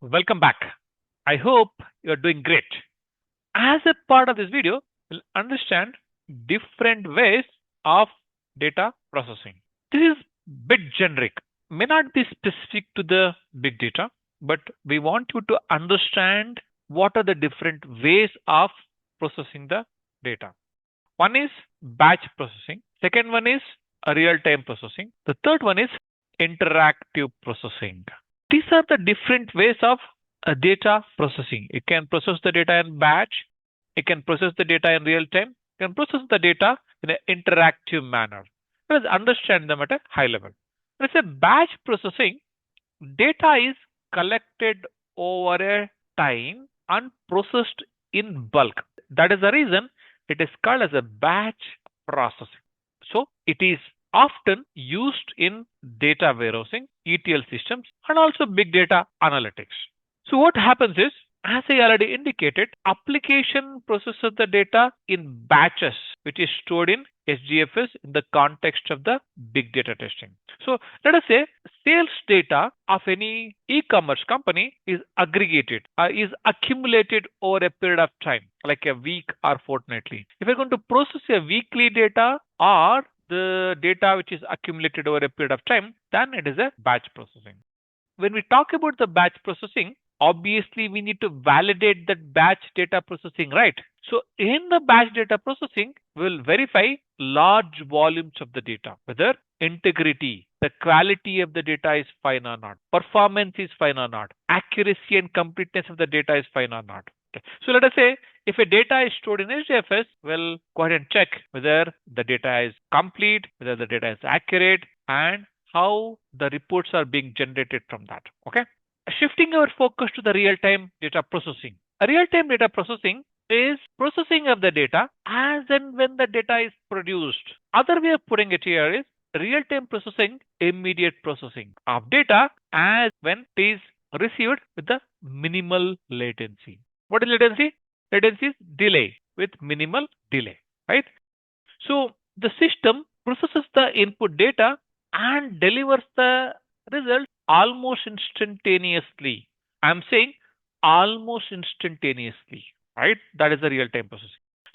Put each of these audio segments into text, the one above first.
Welcome back. I hope you're doing great. As a part of this video, we'll understand different ways of data processing. This is bit generic, may not be specific to the big data, but we want you to understand what are the different ways of processing the data. One is batch processing. Second one is a real-time processing. The third one is interactive processing. These are the different ways of data processing. You can process the data in batch. You can process the data in real time. You can process the data in an interactive manner. Let's understand them at a high level. Let's say batch processing, data is collected over a time and processed in bulk. That is the reason it is called as a batch processing. So it is often used in data warehousing, ETL systems, and also big data analytics. So what happens is, as I already indicated, application processes the data in batches, which is stored in SGFS in the context of the big data testing. So let us say sales data of any e-commerce company is aggregated, is accumulated over a period of time, like a week or fortnightly. If you're going to process a weekly data or the data which is accumulated over a period of time, then it is a batch processing. When we talk about the batch processing, obviously we need to validate that batch data processing, right? So in the batch data processing, we'll verify large volumes of the data, whether integrity, the quality of the data is fine or not, performance is fine or not, accuracy and completeness of the data is fine or not. Okay. So let us say if a data is stored in SGFS, we'll go ahead and check whether the data is complete, whether the data is accurate, and how the reports are being generated from that. Okay. Shifting our focus to the real-time data processing. A real-time data processing is processing of the data as and when the data is produced. Other way of putting it here is real-time processing, immediate processing of data as when it is received with the minimal latency. What is latency? Latency is delay with minimal delay, right? So the system processes the input data and delivers the result almost instantaneously. I'm saying almost instantaneously, right? That is the real-time processing.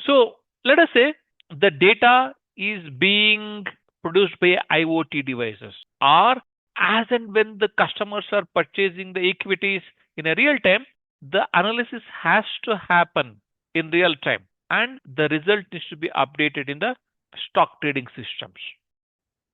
So let us say the data is being produced by IoT devices, or as and when the customers are purchasing the equities in a real time, the analysis has to happen in real time and the result needs to be updated in the stock trading systems.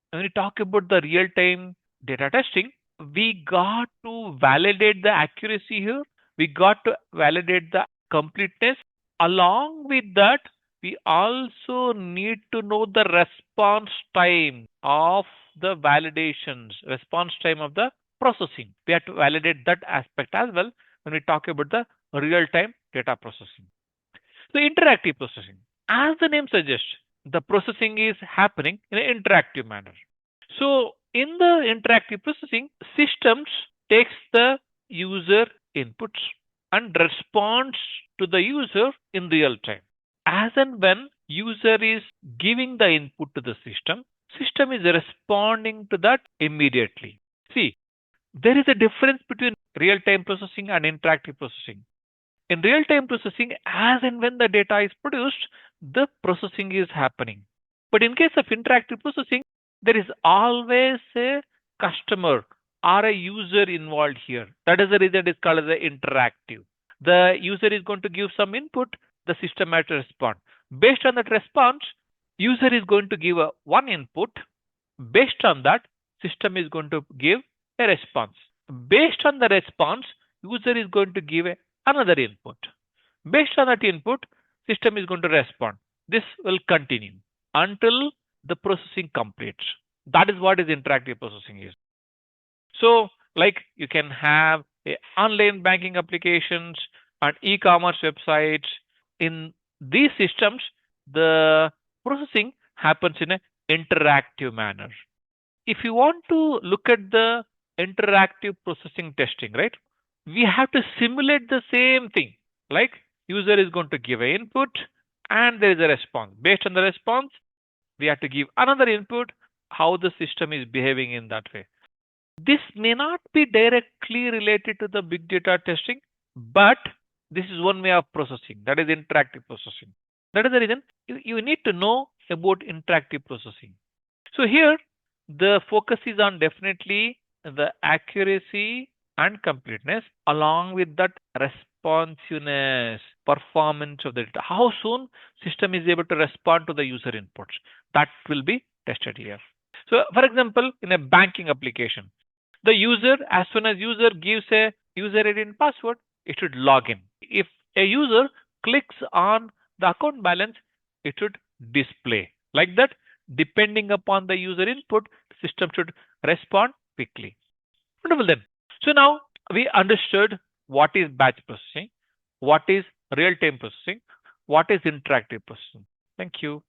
When we talk about the real-time data testing, we got to validate the accuracy here. We got to validate the completeness. Along with that, we also need to know the response time of the validations, response time of the processing. We have to validate that aspect as well when we talk about the real-time data processing. So interactive processing, as the name suggests, the processing is happening in an interactive manner. So in the interactive processing, systems takes the user inputs and responds to the user in real time. As and when user is giving the input to the system is responding to that immediately. See, there is a difference between real-time processing and interactive processing. In real-time processing, as and when the data is produced, the processing is happening. But in case of interactive processing, there is always a customer or a user involved here. That is the reason it is called as interactive. The user is going to give some input, the system has to respond. Based on that response, user is going to give one input. Based on that, system is going to give a response. Based on the response, user is going to give another input. Based on that input, system is going to respond. This will continue until the processing completes. That is what is interactive processing is. So like you can have online banking applications and e-commerce websites. In these systems, the processing happens in an interactive manner. If you want to look at the interactive processing testing, right, we have to simulate the same thing. Like user is going to give an input and there is a response. Based on the response, we have to give another input, how the system is behaving in that way. This may not be directly related to the big data testing, but this is one way of processing, that is interactive processing. That is the reason you need to know about interactive processing. So here the focus is on definitely the accuracy and completeness along with that responsiveness, performance of the data. How soon system is able to respond to the user inputs. That will be tested here. So for example, in a banking application, the user, as soon as user gives a user ID and password, it should log in. If a user clicks on the account balance, it should display. Like that, depending upon the user input, the system should respond quickly. Wonderful then. So now we understood what is batch processing, what is real-time processing, what is interactive processing. Thank you.